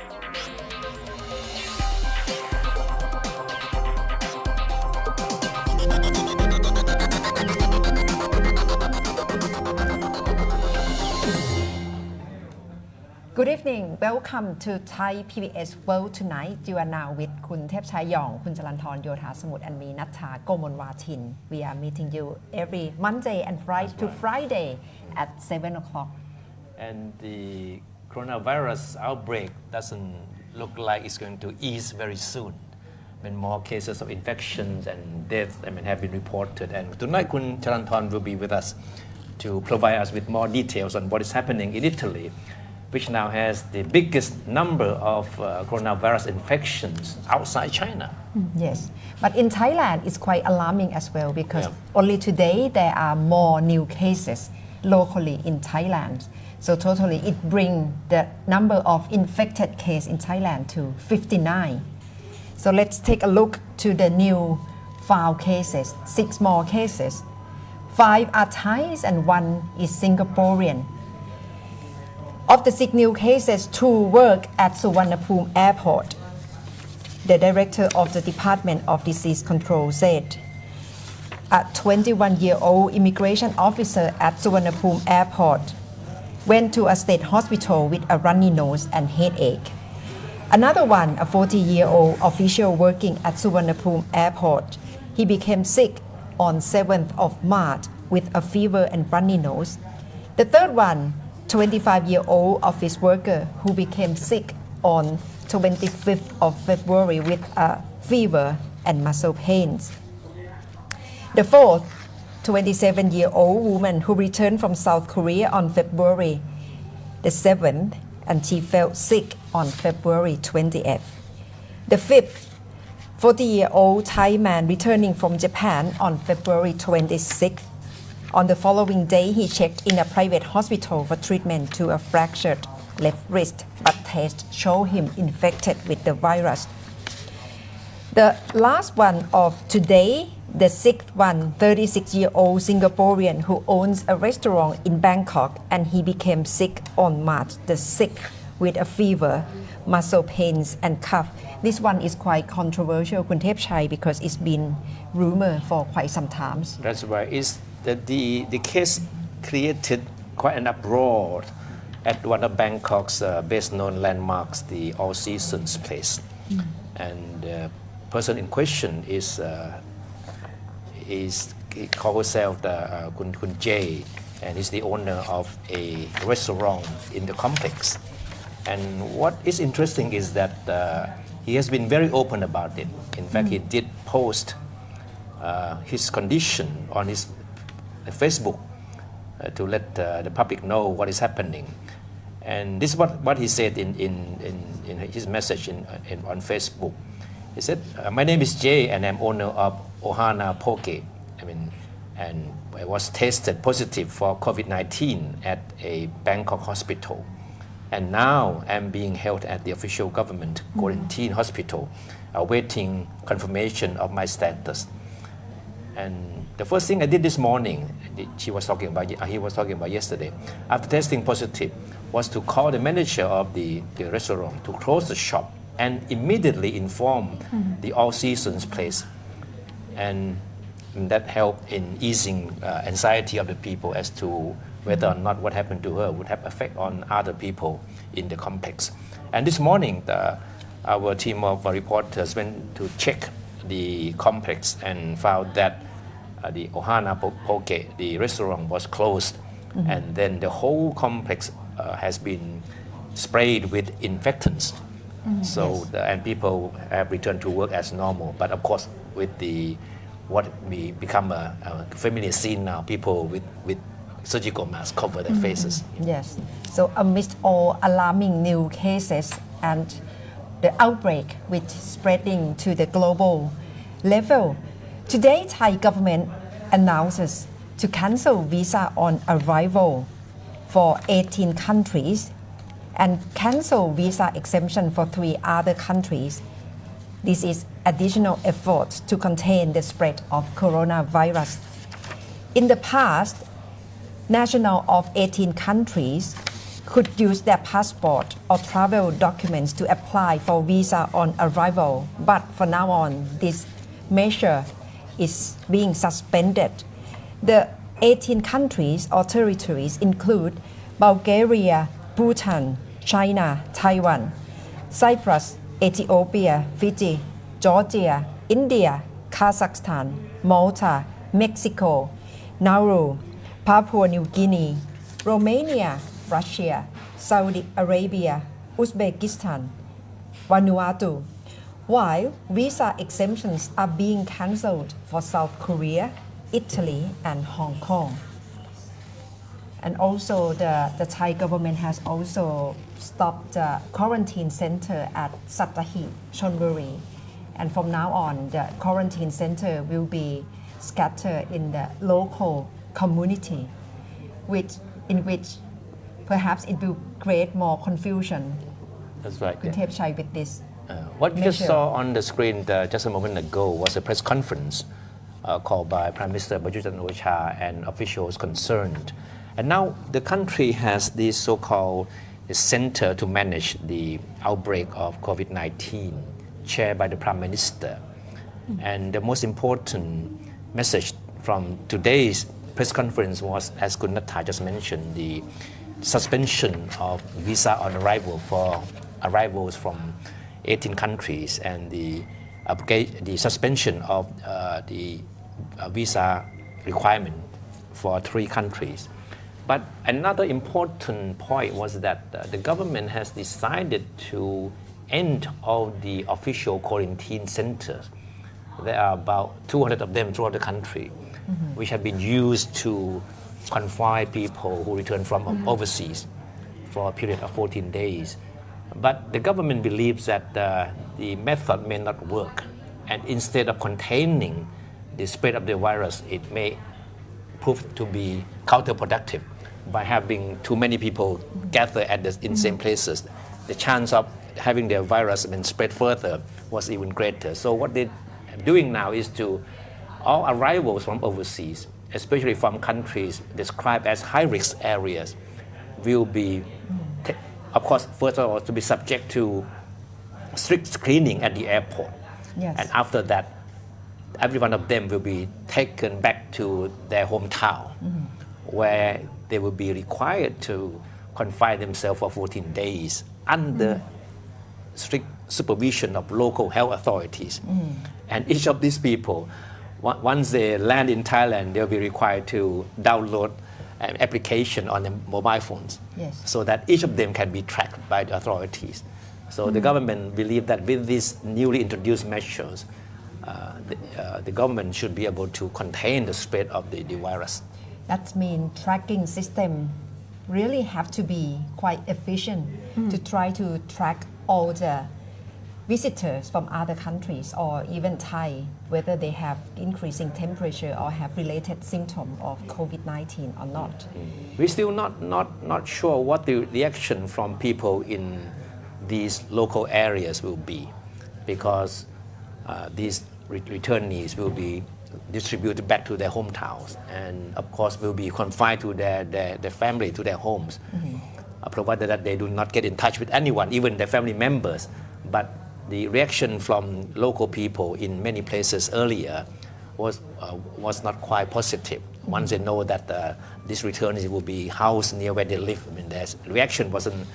Good evening. Welcome to Thai PBS World Tonight. You are now with คุณเทพชัยหยองคุณจรัญธรโยธาสมุทร and me นัทธาโกมลวาทิน We are meeting you every Monday and Friday to Friday at 7 o'clock. And the coronavirus outbreak doesn't look like it's going to ease very soon. When more cases of infections and deaths have been reported. And tonight, Kun Charanthon will be with us to provide us with more details on what is happening in Italy, which now has the biggest number of coronavirus infections outside China. Yes, but in Thailand it's quite alarming as well because only today there are more new cases locally in Thailand. So totally it brings the number of infected cases in Thailand to 59. So let's take a look to the new found cases, 6 more cases. 5 are Thais and 1 is Singaporean. Of the 6 new cases, 2 work at Suvarnabhumi Airport. The director of the Department of Disease Control said a 21-year-old immigration officer at Suvarnabhumi Airport went to a state hospital with a runny nose and headache. Another one, a 40-year-old official working at Suvarnabhumi Airport, he became sick on 7th of March with a fever and runny nose. The third one, 25-year-old office worker who became sick on 25th of February with a fever and muscle pains. The fourth, 27-year-old woman who returned from South Korea on February the 7th and she felt sick on February 20th. The fifth, 40-year-old Thai man returning from Japan on February 26th. On the following day, he checked in a private hospital for treatment to a fractured left wrist, but tests show him infected with the virus. The last one of today, the 6th one, 36-year-old Singaporean who owns a restaurant in Bangkok, and he became sick on March the 6th with a fever, muscle pains and cough. This one is quite controversial, Kun Thepchai, because it's been rumored for quite some time. That's why the case created quite an uproar at one of Bangkok's best known landmarks, the All Seasons place. And the person in question is he calls himself Kun Jay, and he's the owner of a restaurant in the complex. And what is interesting is that he has been very open about it. In fact, he did post his condition on his Facebook to let the public know what is happening. And this is what he said in his message on Facebook. He said, "My name is Jay and I'm owner of Ohana Poke. And I was tested positive for COVID-19 at a Bangkok hospital. And now I'm being held at the official government quarantine hospital, awaiting confirmation of my status. And the first thing I did this morning, he was talking about yesterday, after testing positive, was to call the manager of the restaurant to close the shop and immediately inform the All Seasons place. And that helped in easing anxiety of the people as to whether or not what happened to her would have effect on other people in the complex. And this morning, our team of reporters went to check the complex and found that the Ohana Poke, the restaurant, was closed. And then the whole complex has been sprayed with infectants. And people have returned to work as normal. But of course, with what we become a familiar scene now, people with surgical masks cover their faces. Yes. So amidst all alarming new cases and the outbreak which spreading to the global level, today Thai government announces to cancel visa on arrival for 18 countries and cancel visa exemption for 3 other countries. This is additional efforts to contain the spread of coronavirus. In the past, nationals of 18 countries could use their passport or travel documents to apply for visa on arrival. But for now on, this measure is being suspended. The 18 countries or territories include Bulgaria, Bhutan, China, Taiwan, Cyprus, Ethiopia, Fiji, Georgia, India, Kazakhstan, Malta, Mexico, Nauru, Papua New Guinea, Romania, Russia, Saudi Arabia, Uzbekistan, Vanuatu, while visa exemptions are being cancelled for South Korea, Italy, and Hong Kong. And also the Thai government has also stopped the quarantine center at Sattahip, Chonburi. And from now on, the quarantine center will be scattered in the local community, in which perhaps it will create more confusion. That's right. Kun Thep Chai with this. What you just measure. saw on the screen just a moment ago was a press conference called by Prime Minister Prayut Chan-o-cha and officials concerned. And now the country has this so-called center to manage the outbreak of COVID-19, chaired by the Prime Minister. And the most important message from today's press conference was, as Kun Natha just mentioned, the suspension of visa on arrival for arrivals from 18 countries and the suspension of the visa requirement for 3 countries. But another important point was that the government has decided to end all the official quarantine centers. There are about 200 of them throughout the country, which have been used to confine people who return from overseas for a period of 14 days. But the government believes that the method may not work, and instead of containing the spread of the virus, it may prove to be counterproductive by having too many people gather in same places. The chance of having the virus spread further was even greater. So what they're doing now is to all arrivals from overseas, especially from countries described as high-risk areas, will be, of course, first of all, to be subject to strict screening at the airport. Yes. And after that, every one of them will be taken back to their hometown, where they will be required to confine themselves for 14 days under strict supervision of local health authorities. And each of these people, once they land in Thailand, they'll be required to download an application on their mobile phones, Yes. so that each of them can be tracked by the authorities. So the government believes that with these newly introduced measures, the government should be able to contain the spread of the virus. That means tracking system really have to be quite efficient to try to track all the visitors from other countries or even Thai, whether they have increasing temperature or have related symptom of COVID-19 or not. We're still not sure what the reaction from people in these local areas will be, because these returnees will be distributed back to their hometowns and of course will be confined to their family, to their homes, provided that they do not get in touch with anyone, even their family members. But the reaction from local people in many places earlier was not quite positive. Once they know that these returnees will be housed near where they live, their reaction wasn't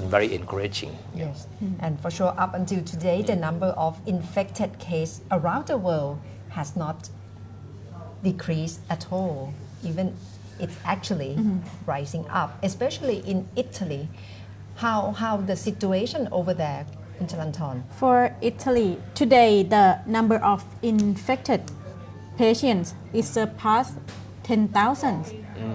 very encouraging. Yes, and for sure up until today, the number of infected cases around the world has not decreased at all. Even it's actually rising up, especially in Italy. How the situation over there, in Chalanthorn? For Italy, today the number of infected patients is surpassed 10,000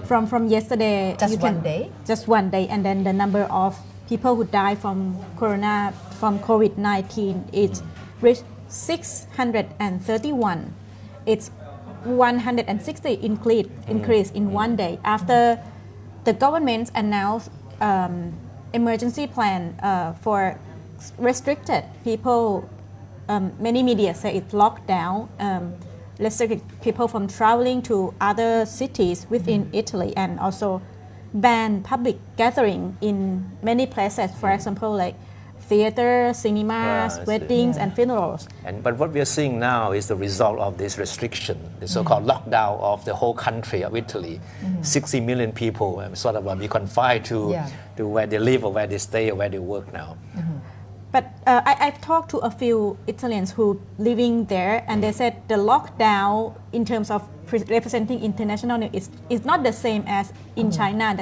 from yesterday. Just one day? Just one day, and then the number of people who die from COVID-19 is reached 631. It's 160 increase in one day after the government announced emergency plan for restricted people. Many media say it's locked down, restricted people from traveling to other cities within Italy, and also ban public gathering in many places. For example, like theater, cinemas, weddings, and funerals. But what we are seeing now is the result of this restriction, the so-called lockdown of the whole country of Italy. 60 million people sort of be confined to where they live or where they stay or where they work now. But I've talked to a few Italians who living there, and they said the lockdown in terms of representing international news is not the same as in China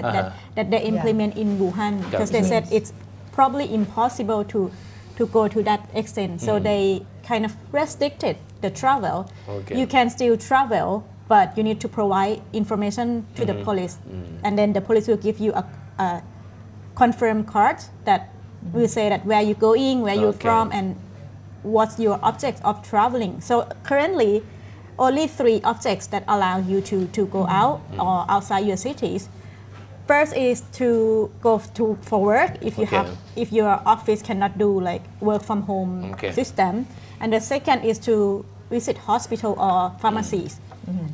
that they implement in Wuhan, because they said it's probably impossible to go to that extent. So they kind of restricted the travel. You can still travel, but you need to provide information to the police, and then the police will give you a confirmed card that will say that where you're going, where you're from, and what's your object of traveling. So currently, only 3 objects that allow you to go out or outside your cities. First is to go for work if your office cannot do like work from home system, and the second is to visit hospital or pharmacies,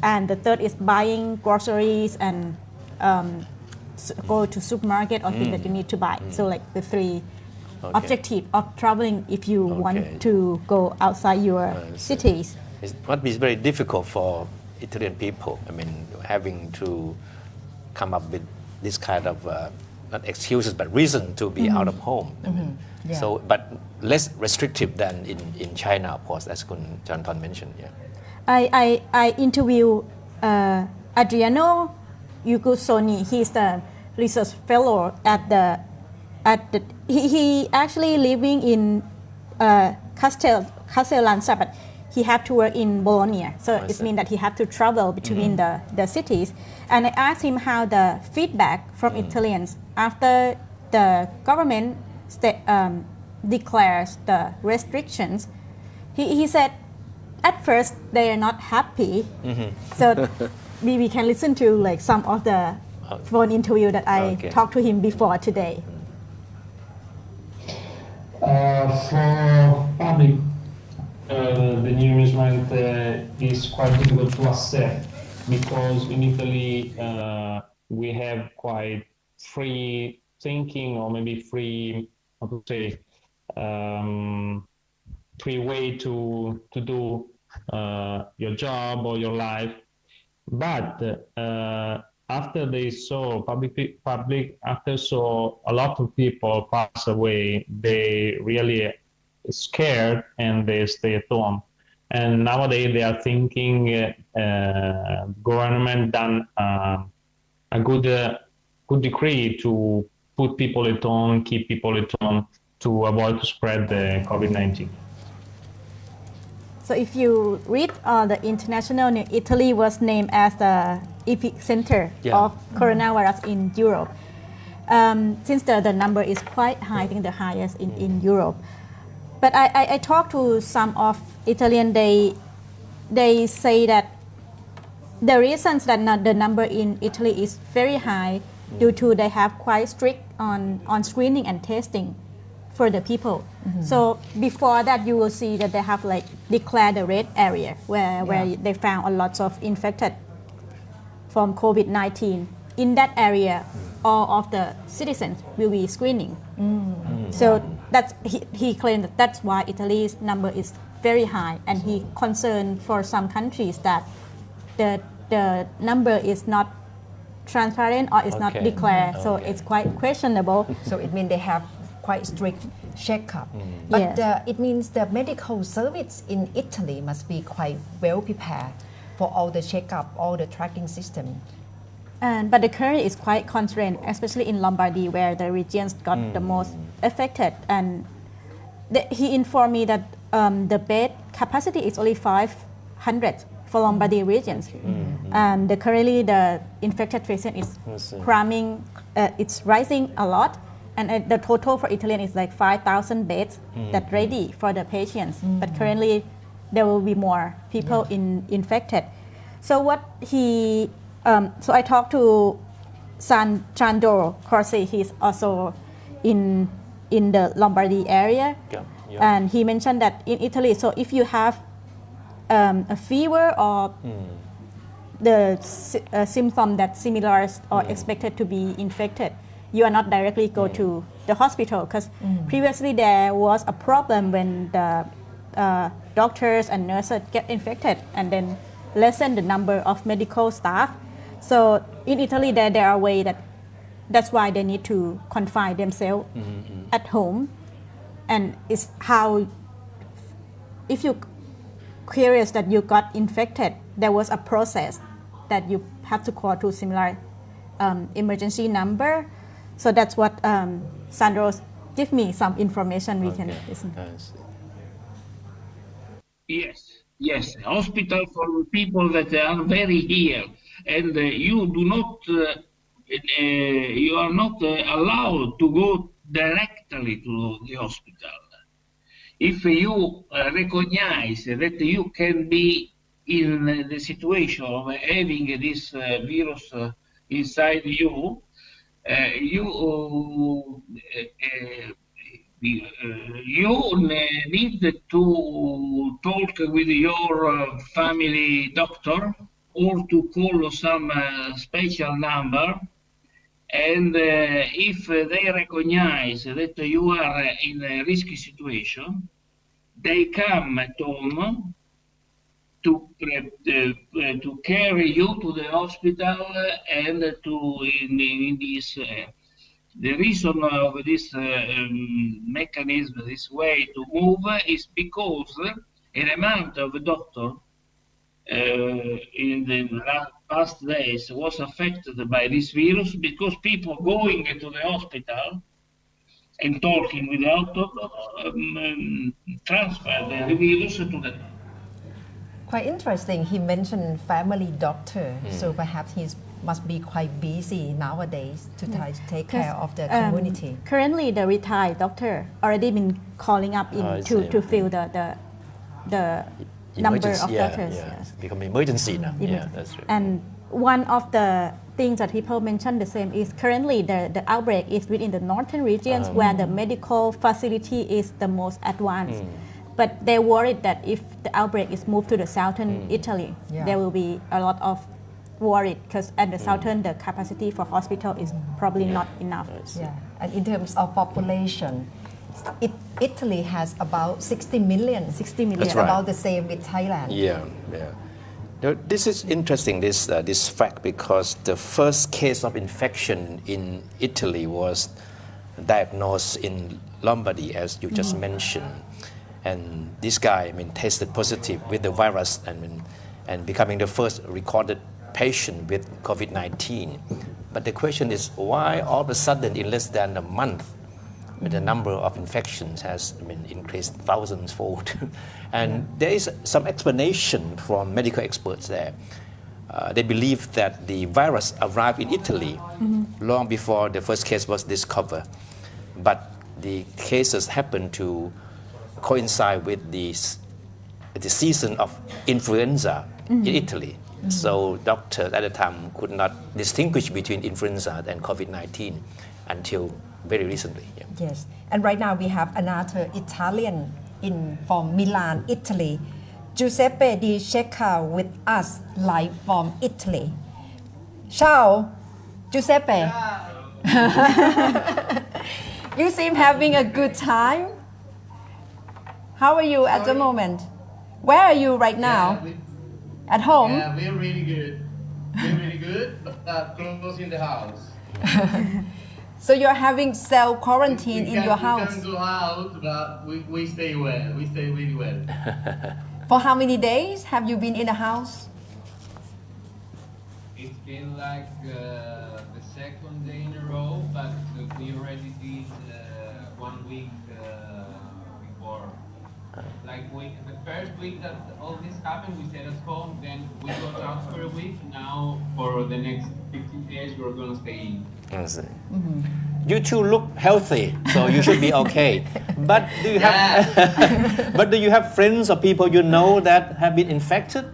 and the third is buying groceries and go to supermarket or things that you need to buy. So like the 3 objective of traveling if you want to go outside your cities. It must be very difficult for Italian people. I mean, having to come up with this kind of not excuses but reason to be out of home. So, but less restrictive than in China, of course, as Kun Chanton mentioned. I interviewed Adriano Ugusoni. He's the research fellow at the he actually living in Castellanza, but he have to work in Bologna. So it means that he have to travel between the cities. And I asked him how the feedback from Italians after the government declares the restrictions. He said at first they are not happy. So we can listen to like some of the phone interview that I talked to him before today. For public, the new arrangement is quite difficult to accept because in Italy we have quite free thinking, or maybe free, how to say, free way to do your job or your life. But after they saw after saw a lot of people pass away, they really scared and they stay at home. And nowadays they are thinking government done a good decree to put people at home, keep people at home to avoid to spread the COVID-19. So if you read the international news, Italy was named as the epicenter of coronavirus in Europe. Since the number is quite high, I think the highest in Europe. But I talked to some of Italian, they say that the reasons that the number in Italy is very high due to they have quite strict on screening and testing for the people. So before that you will see that they have like declared the red area where they found a lot of infected from COVID-19. In that area, all of the citizens will be screening. So that's he claimed that's why Italy's number is very high, and he concerned for some countries that the number is not transparent or is not declared, so it's quite questionable. So it means they have quite strict checkup. But it means the medical service in Italy must be quite well prepared for all the checkup, all the tracking system. But the current is quite constrained, especially in Lombardy, where the regions got the most affected. And he informed me that the bed capacity is only 500 for Lombardy regions. And currently the infected patient is cramming, it's rising a lot. And the total for Italy is like 5,000 beds that ready for the patients. But currently there will be more people infected. So what he, so I talked to Sandro Corsi. He's also in the Lombardy area. And he mentioned that in Italy, so if you have a fever or the symptom that similar or expected to be infected, you are not directly go to the hospital, because previously there was a problem when the doctors and nurses get infected and then lessen the number of medical staff. So in Italy there are ways that's why they need to confine themselves at home. And it's how, if you curious that you got infected, there was a process that you have to call to similar emergency number. So that's what Sandro give me some information we can listen. Yes. Hospital for people that are very ill, and you do not, you are not allowed to go directly to the hospital. If you recognize that you can be in the situation of having this virus inside you, you need to talk with your family doctor or to call some special number. And if they recognize that you are in a risky situation, they come at home to carry you to the hospital and to in this. The reason of this mechanism, this way to move, is because an amount of doctor in the past days was affected by this virus, because people going to the hospital and talking with the doctor transfer the virus to the. Quite interesting. He mentioned family doctor, so perhaps he must be quite busy nowadays to try to take care of the community. Currently, the retired doctor already been calling up to fill the number of doctors. It's become emergency now. Yeah, that's true. And one of the things that people mentioned the same is currently the outbreak is within the northern regions where the medical facility is the most advanced. But they're worried that if the outbreak is moved to the southern Italy, there will be a lot of worried, because at the southern the capacity for hospital is probably not enough. And in terms of population, Italy has about 60 million. 60 million. That's right. About the same with Thailand. Now, this is interesting, this fact, because the first case of infection in Italy was diagnosed in Lombardy, as you just mentioned. And this guy, tested positive with the virus and becoming the first recorded patient with COVID-19. But the question is, why all of a sudden, in less than a month, the number of infections has increased thousands-fold? And there is some explanation from medical experts there. They believe that the virus arrived in Italy long before the first case was discovered. But the cases happened to coincide with the season of influenza in Italy. So doctors at the time could not distinguish between influenza and COVID-19 until very recently. Yes, and right now we have another Italian from Milan, Italy. Giuseppe Di Cecca with us live from Italy. Ciao, Giuseppe. You seem having a good time. How are you at the moment? Where are you right now? At home? Yeah, we're really good. We're really good, but close in the house. So you're having self-quarantine in your house? We can go out, but we stay well. We stay really well. For how many days have you been in the house? It's been like the second day in a row, but we already did 1 week before. Like the first week that all this happened, we stayed at home, then we got out for a week. Now for the next 15 days, we're gonna stay in. I see. You two look healthy, so you should be okay. But do you have but do you have friends or people you know that have been infected?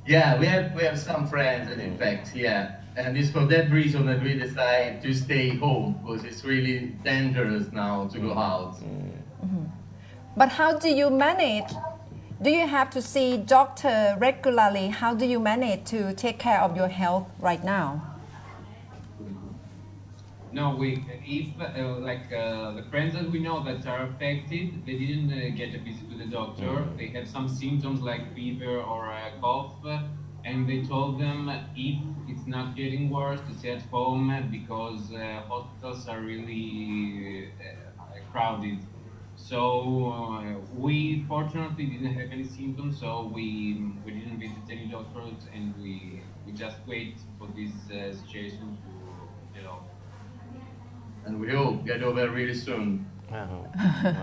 Yeah, we have some friends that infect, and it's for that reason that we decide to stay home, because it's really dangerous now to go out. But how do you manage Do you have to see doctor regularly? How do you manage to take care of your health right now? No, if the friends that we know that are affected, they didn't get a visit to the doctor. They have some symptoms like fever or a cough, and they told them if it's not getting worse to stay at home because hospitals are really crowded. So we fortunately didn't have any symptoms, so we didn't visit any doctors, and we just wait for this situation to get over. And we hope get over really soon.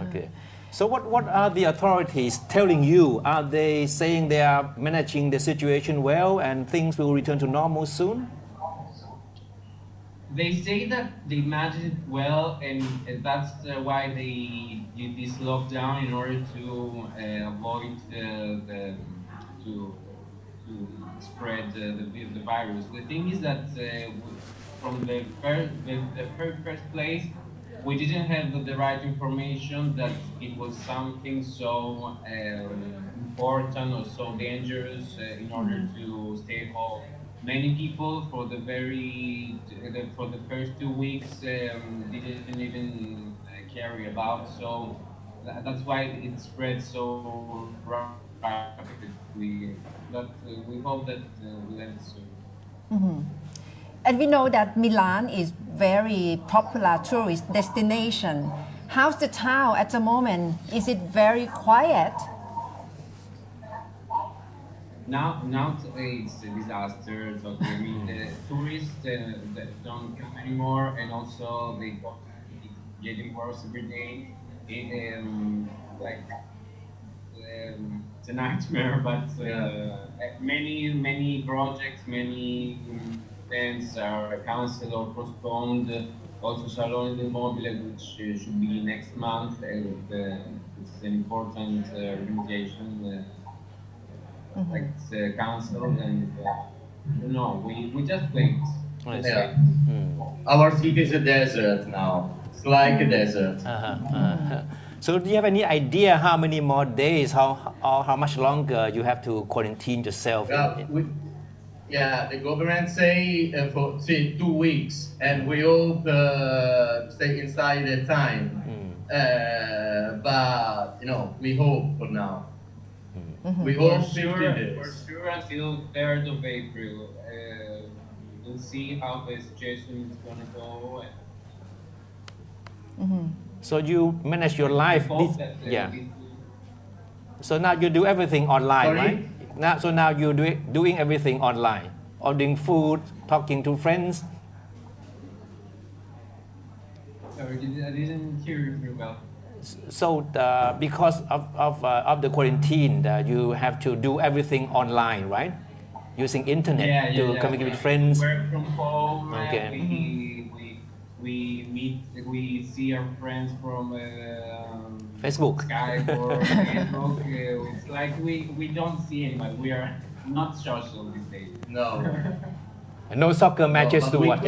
Okay. So what are the authorities telling you? Are they saying they are managing the situation well and things will return to normal soon? They say that they managed it well, and that's why they did this lockdown in order to avoid to spread the virus. The thing is that from the very first place, we didn't have the right information that it was something so important or so dangerous in order to stay home. Many people for the first 2 weeks didn't even carry about, so that's why it spread so rapidly. But we hope that we'll end soon. And we know that Milan is very popular tourist destination. How's the town at the moment? Is it very quiet? Now it's a disaster. So I mean, the tourists that don't come anymore, and also it's getting worse every day. It's a nightmare. But many projects, many events are cancelled or postponed. Also, Salone del Mobile, which should be next month, it's an important organization. It's cancelled, and we just wait. Yeah. Our city is a desert now. It's like a desert. So do you have any idea how many more days, how much longer you have to quarantine yourself? The government say for 2 weeks, and we all stay inside the time. But we hope for now. We hope For sure until 3rd of April. We'll see how the situation is gonna go. So you manage your life. That, So now you do everything online, Sorry? right? Now you're doing everything online, ordering food, talking to friends. Sorry, I didn't hear you very well. So because of the quarantine, you have to do everything online, right? Using internet to communicate with friends. We work from home. Okay. We see our friends from Facebook. Skype or Facebook. It's like we don't see anybody. We are not social these days. No. No soccer matches to watch.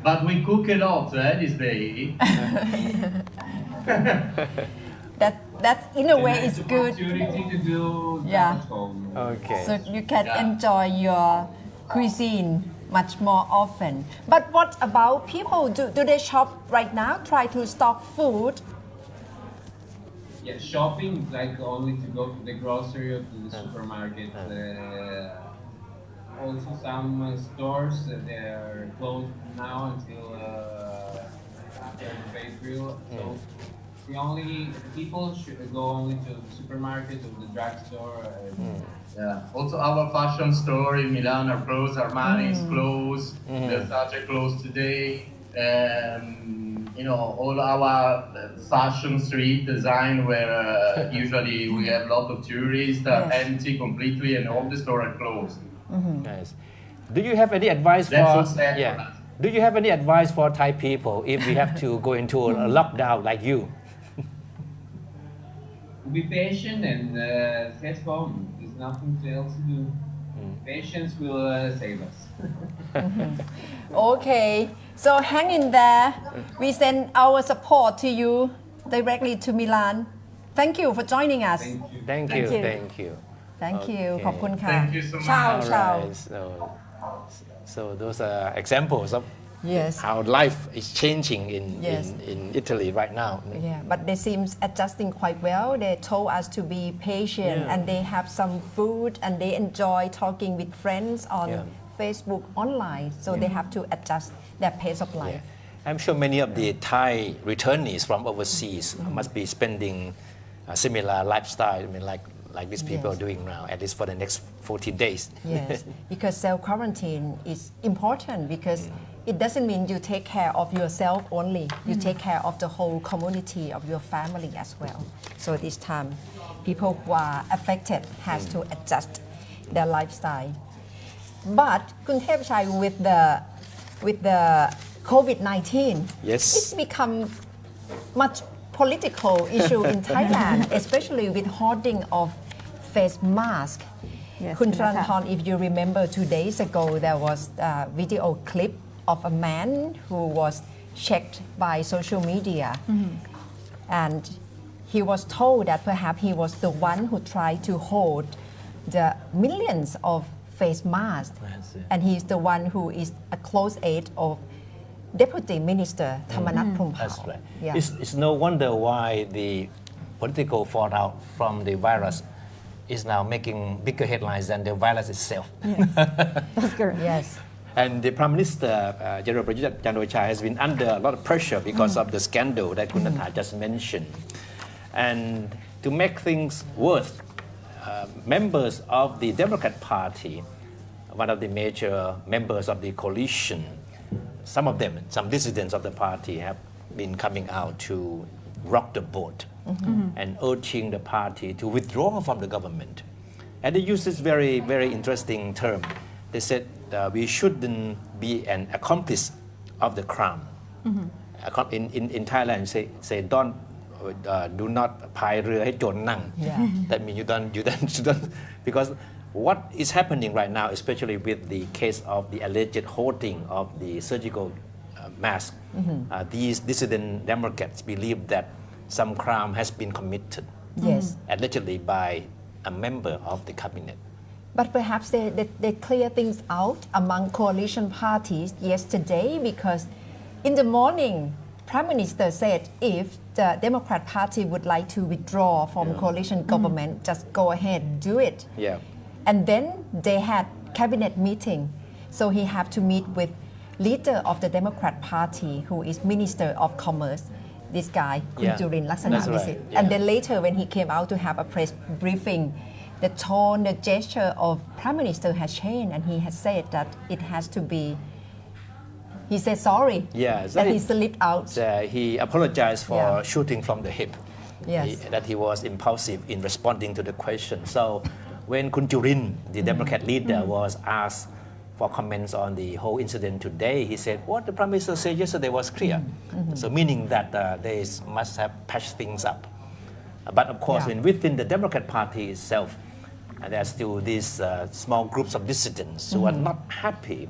But we cook a lot this day. That's in a way it's good. Opportunity to do Yeah. at home. Okay. So you can enjoy your cuisine much more often. But what about people? Do they shop right now? Try to stock food? Yeah, shopping is like only to go to the grocery or to the supermarket. Also, some stores they are closed now until 3rd of April. So people should go only to the supermarket or the drugstore. Also, our fashion store in Milan are closed. Armani is closed. Versace closed today. All our fashion street design where usually we have a lot of tourists are empty completely, and all the stores are closed. Nice. Do you have any advice That's for so sad for us. Do you have any advice for Thai people if we have to go into a lockdown like you? Be patient and stay at home. There's nothing else to do. Patience will save us. Okay, so hang in there. We send our support to you directly to Milan. Thank you for joining us Thank you. Thank you. Thank you Okay. ขอบคุณค่ะ Thank you so much. ชาว All ชาว right. So those are examples of Yes how life is changing Yes. in Italy right now. Yeah, but they seem adjusting quite well. They told us to be patient Yeah. and they have some food and they enjoy talking with friends on Yeah. Facebook online. So they have to adjust their pace of life. Yeah. I'm sure many of the Thai returnees from overseas must be spending a similar lifestyle. I mean, like these people Yes. are doing now, at least for the next 14 days. Yes, because self-quarantine is important because it doesn't mean you take care of yourself only. You take care of the whole community of your family as well. So this time, people who are affected has to adjust their lifestyle. But Kuntepchai, with the COVID-19, Yes. it's become much political issue in Thailand, especially with hoarding of face mask. Yes, Kun Kunatha. Tranthon, if you remember 2 days ago, there was a video clip of a man who was checked by social media. And he was told that perhaps he was the one who tried to hoard the millions of face masks. And he's the one who is a close aide of Deputy Minister Thamanat Promphao. That's right. Yeah. It's no wonder why the political fallout from the virus is now making bigger headlines than the virus itself. That's correct. Yes. And the Prime Minister, General Prayut Chan-o-cha, has been under a lot of pressure because of the scandal that Kunatha just mentioned. And to make things worse, members of the Democrat Party, one of the major members of the coalition, some of them, some dissidents of the party have been coming out to rock the boat and urging the party to withdraw from the government. And they use this very, very interesting term. They said we shouldn't be an accomplice of the crown. In Thailand, say do not พายเรือให้โจรนั่ง Yeah. That means you don't because what is happening right now, especially with the case of the alleged hoarding of the surgical mask, these dissident Democrats believe that some crime has been committed, Yes. allegedly by a member of the cabinet. But perhaps they clear things out among coalition parties yesterday because in the morning, Prime Minister said if the Democrat Party would like to withdraw from coalition government, just go ahead, do it. Yeah. And then they had cabinet meeting. So he have to meet with leader of the Democrat Party who is Minister of Commerce, this guy, Kun Yeah, Jurin that's Laksanavisit. right, And yeah. then later when he came out to have a press briefing, the tone, the gesture of Prime Minister has changed and he has said that it has to be, he said sorry Yeah, so that he he- slipped out. He apologized for Yeah. shooting from the hip. Yes. That he was impulsive in responding to the question. So when Kun Jurin, the Democrat leader, was asked for comments on the whole incident today, he said, what the Prime Minister said yesterday was clear. So meaning that they must have patched things up. But of course, Yeah. when within the Democrat Party itself, there are still these small groups of dissidents who are not happy,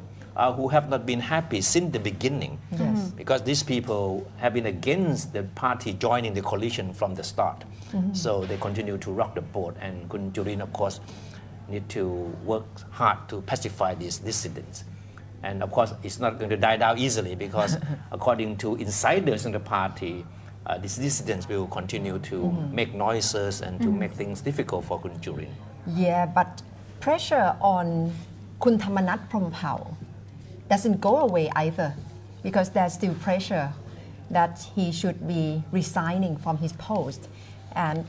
who have not been happy since the beginning. Yes. Because these people have been against the party joining the coalition from the start. So they continue to rock the boat. And Kun Jurin, of course, need to work hard to pacify these dissidents. And of course, it's not going to die down easily because according to insiders in the party, these dissidents will continue to make noises and to make things difficult for Kun Jurin. Yeah, but pressure on Kun Thamanat Promphao doesn't go away either because there's still pressure that he should be resigning from his post. And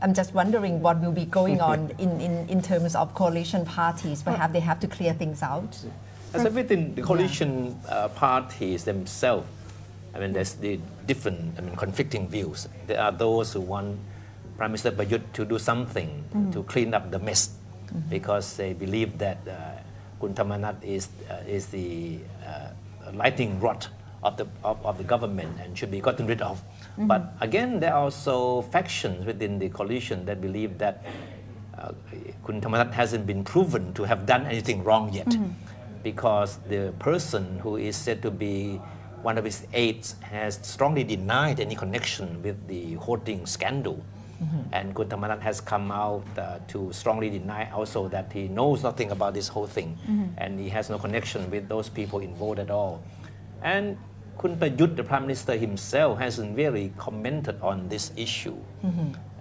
I'm just wondering what will be going on in terms of coalition parties. Perhaps they have to clear things out. As within the coalition parties themselves, I mean, there's the different, conflicting views. There are those who want Prime Minister Prayut to do something to clean up the mess because they believe that Kun Thamanat is the lightning rod of the government and should be gotten rid of. But again, there are also factions within the coalition that believe that Kun Thamanat hasn't been proven to have done anything wrong yet because the person who is said to be one of his aides has strongly denied any connection with the hoarding scandal. And Kun Thamarat has come out to strongly deny also that he knows nothing about this whole thing, and he has no connection with those people involved at all. And Kun Prayut, the Prime Minister himself, hasn't really commented on this issue,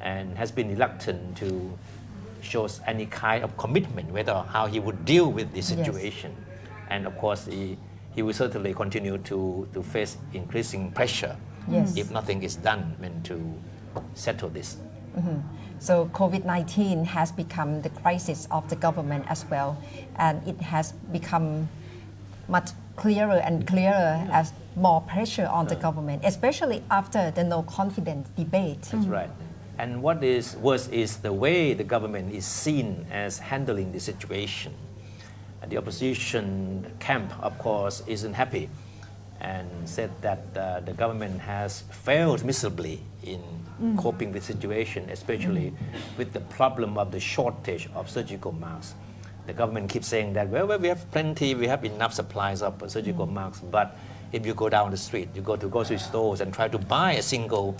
and has been reluctant to show any kind of commitment whether how he would deal with the situation. And of course, he will certainly continue to face increasing pressure if nothing is done to settle this. So COVID-19 has become the crisis of the government as well, and it has become much clearer and clearer as more pressure on the government, especially after the no confidence debate. That's right. And what is worse is the way the government is seen as handling the situation. And the opposition camp, of course, isn't happy and said that the government has failed miserably in coping with the situation, especially with the problem of the shortage of surgical masks. The government keeps saying that, well, we have plenty, we have enough supplies of surgical masks, but if you go down the street, you go to grocery stores and try to buy a single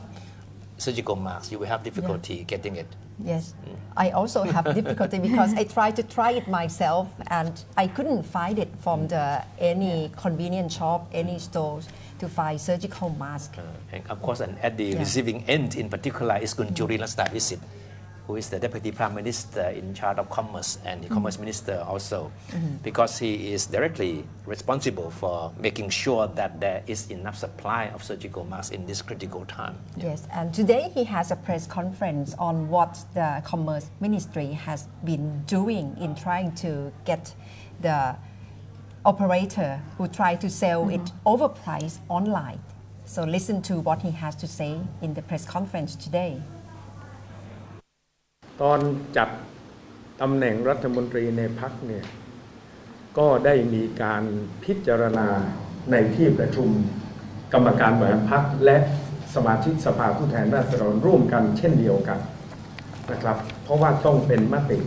surgical mask, you will have difficulty getting it. Yes, I also have difficulty because I tried to try it myself and I couldn't find it from any convenience shop, any stores to find surgical mask. And of course, and at the receiving end in particular is Kun Jurin Latsavisit, who is the Deputy Prime Minister in charge of Commerce and the Commerce Minister also, because he is directly responsible for making sure that there is enough supply of surgical masks in this critical time. Yes, and today he has a press conference on what the Commerce Ministry has been doing in trying to get the operator who try to sell it overpriced online. So listen to what he has to say in the press conference today. ตอนจัดตำแหน่งรัฐมนตรีในพรรคเนี่ยก็ได้มีการพิจารณาในที่ประชุมกรรมการบริหารพรรคและสมาชิกสภาผู้แทนราษฎรร่วมกันเช่นเดียวกันนะครับเพราะว่าต้องเป็นมติ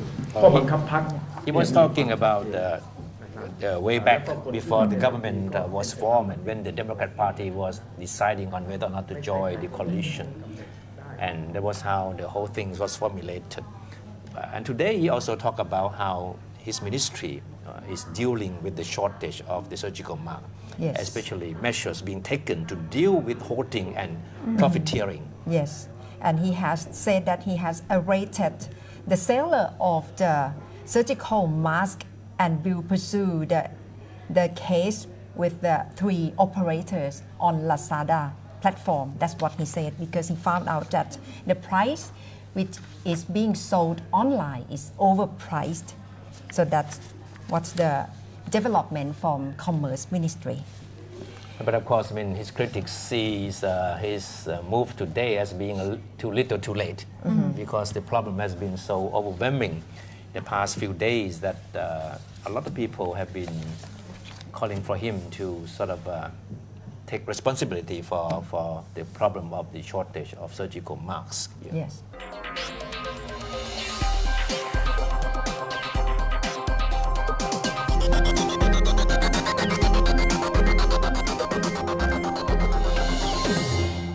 ข้อบังคับพรรค He was talking about the way back before the government was formed and when the Democrat Party was deciding on whether or not to join the coalition. And that was how the whole thing was formulated. And today he also talked about how his ministry is dealing with the shortage of the surgical mask, especially measures being taken to deal with hoarding and profiteering. Yes, and he has said that he has arrested the seller of the surgical mask and will pursue the case with the 3 operators on Lazada platform. That's what he said, because he found out that the price which is being sold online is overpriced. So that's what's the development from Commerce Ministry. But of course, his critics see his move today as being too little too late, because the problem has been so overwhelming the past few days that a lot of people have been calling for him to sort of take responsibility for the problem of the shortage of surgical masks. Yes.